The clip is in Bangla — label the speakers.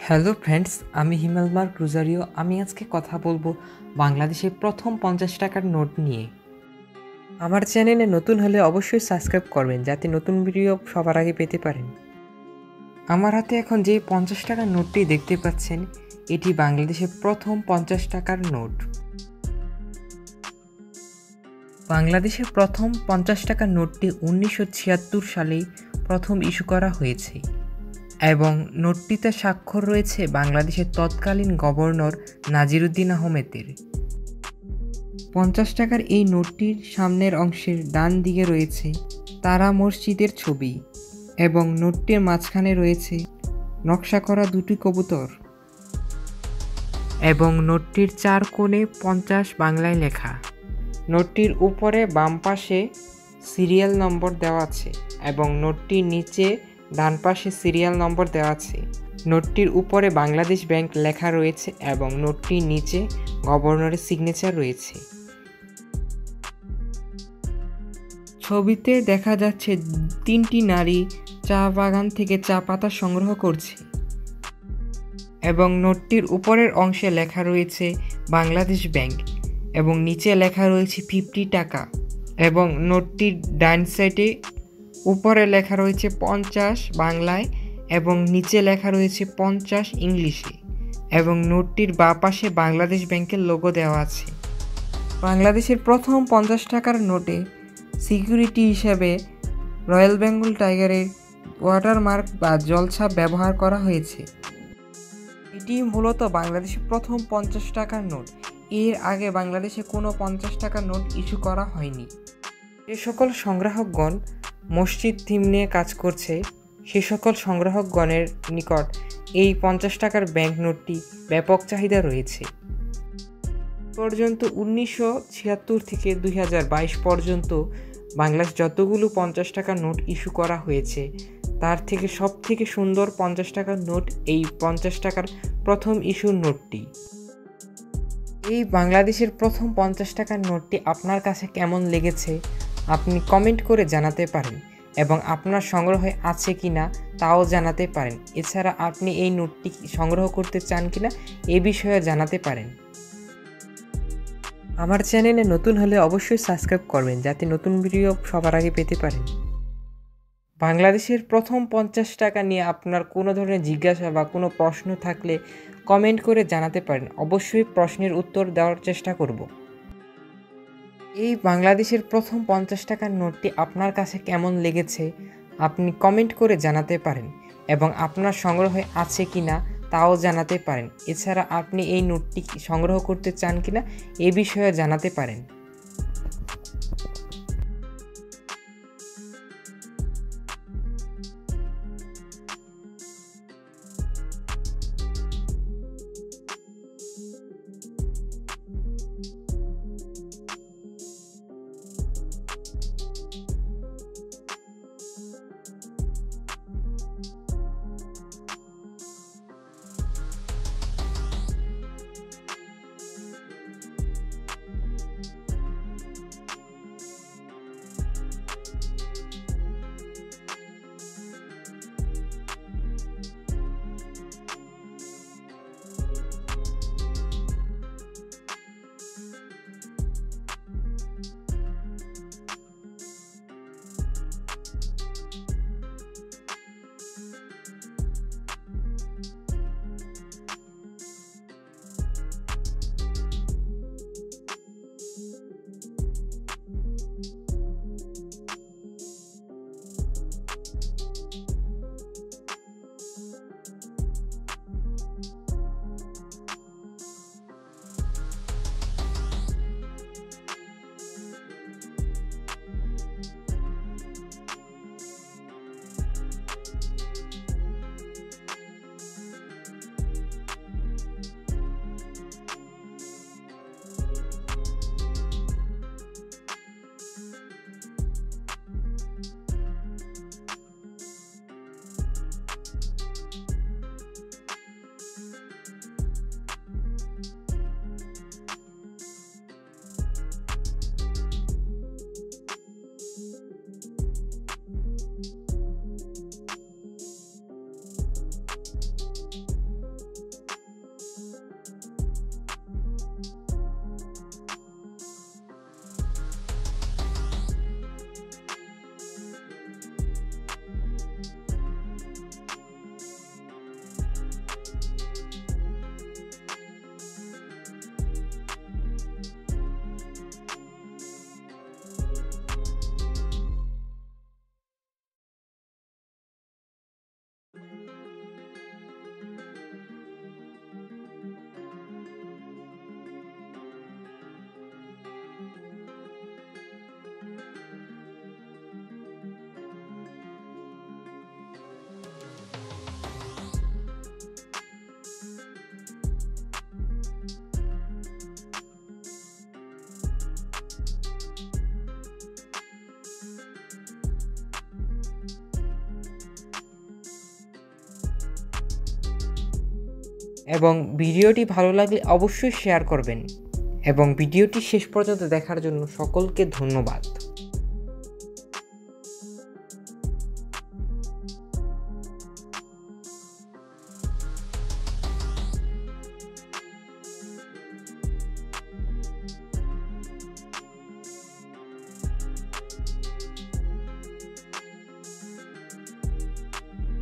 Speaker 1: হ্যালো ফ্রেন্ডস, আমি হিমেল মার্ক রোজারিও। আমি আজকে কথা বলবো বাংলাদেশের প্রথম 50 টাকার নোট নিয়ে। আমার চ্যানেলে নতুন হলে অবশ্যই সাবস্ক্রাইব করবেন যাতে নতুন ভিডিও সবার আগে পেতে পারেন। আমার হাতে এখন যে 50 টাকার নোটটি দেখতে পাচ্ছেন, এটি বাংলাদেশের প্রথম 50 টাকার নোট। বাংলাদেশের প্রথম 50 টাকার নোটটি 1976 সালেই প্রথম ইস্যু করা হয়েছে এবং নোটটিতে স্বাক্ষর রয়েছে বাংলাদেশের তৎকালীন গভর্নর নাজিরুদ্দিন আহমেদের। 50 টাকার এই নোটটির সামনের অংশের ডান দিকে রয়েছে তারা মসজিদের ছবি এবং নোটটির মাঝখানে রয়েছে নকশা করা দুটি কবুতর এবং নোটটির 4 কোণে 50 বাংলায় লেখা। নোটটির উপরে বাম পাশে সিরিয়াল নম্বর দেওয়া আছে এবং নোটটির নিচে ডান পাশে সিরিয়াল নম্বর দেওয়া আছে। নোটটির উপরে বাংলাদেশ ব্যাংক লেখা রয়েছে এবং নোটটির নিচে গভর্নরের সিগনেচার রয়েছে। ছবিতে দেখা যাচ্ছে 3টি নারী চা বাগান থেকে চা পাতা সংগ্রহ করছে এবং নোটটির উপরের অংশে লেখা রয়েছে বাংলাদেশ ব্যাংক এবং নিচে লেখা রয়েছে 50 টাকা এবং নোটটির ডান সাইডে উপরে লেখা রয়েছে 50 বাংলায় এবং নিচে লেখা রয়েছে 50 ইংলিশে এবং নোটটির বাঁ পাশে বাংলাদেশ ব্যাংকের লোগো দেওয়া আছে। বাংলাদেশের প্রথম 50 টাকার নোটে সিকিউরিটি হিসেবে রয়্যাল বেঙ্গল টাইগারের ওয়াটারমার্ক বা জলছাপ ব্যবহার করা হয়েছে। এটি মূলত বাংলাদেশের প্রথম 50 টাকার নোট। এর আগে বাংলাদেশে কোনো 50 টাকার নোট ইস্যু করা হয়নি। যে সকল সংগ্রাহকগণ মসজিদ থিম নিয়ে কাজ করছে সে সকল সংগ্রাহকগণের নিকট এই 50 টাকার ব্যাংক নোটটি ব্যাপক চাহিদা রয়েছে। পর্যন্ত 1976 থেকে 2022 পর্যন্ত বাংলাদেশ যতগুলো 50 টাকার নোট ইস্যু করা হয়েছে তার থেকে সবথেকে সুন্দর 50 টাকার নোট এই 50 টাকার প্রথম ইস্যুর নোটটি। এই বাংলাদেশের প্রথম 50 টাকার নোটটি আপনার কাছে কেমন লেগেছে আপনি কমেন্ট করে জানাতে পারেন এবং আপনার সংগ্রহে আছে কিনা তাও জানাতে পারেন। এছাড়া আপনি এই নোটটি সংগ্রহ করতে চান কিনা এ বিষয়ে জানাতে পারেন। আমার চ্যানেলে নতুন হলে অবশ্যই সাবস্ক্রাইব করবেন যাতে নতুন ভিডিও সবার আগে পেতে পারেন। বাংলাদেশের প্রথম 50 টাকা নিয়ে আপনার কোনো ধরনের জিজ্ঞাসা বা কোনো প্রশ্ন থাকলে কমেন্ট করে জানাতে পারেন। অবশ্যই প্রশ্নের উত্তর দেওয়ার চেষ্টা করব। এই বাংলাদেশের প্রথম 50 টাকার নোটটি আপনার কাছে কেমন লেগেছে আপনি কমেন্ট করে জানাতে পারেন এবং আপনার সংগ্রহে আছে কিনা তাও জানাতে পারেন। এছাড়া আপনি এই নোটটি সংগ্রহ করতে চান কিনা এ বিষয়ে জানাতে পারেন। এবং ভিডিওটি ভালো লাগলে অবশ্যই শেয়ার করবেন এবং ভিডিওটি শেষ পর্যন্ত দেখার জন্য সকলকে ধন্যবাদ।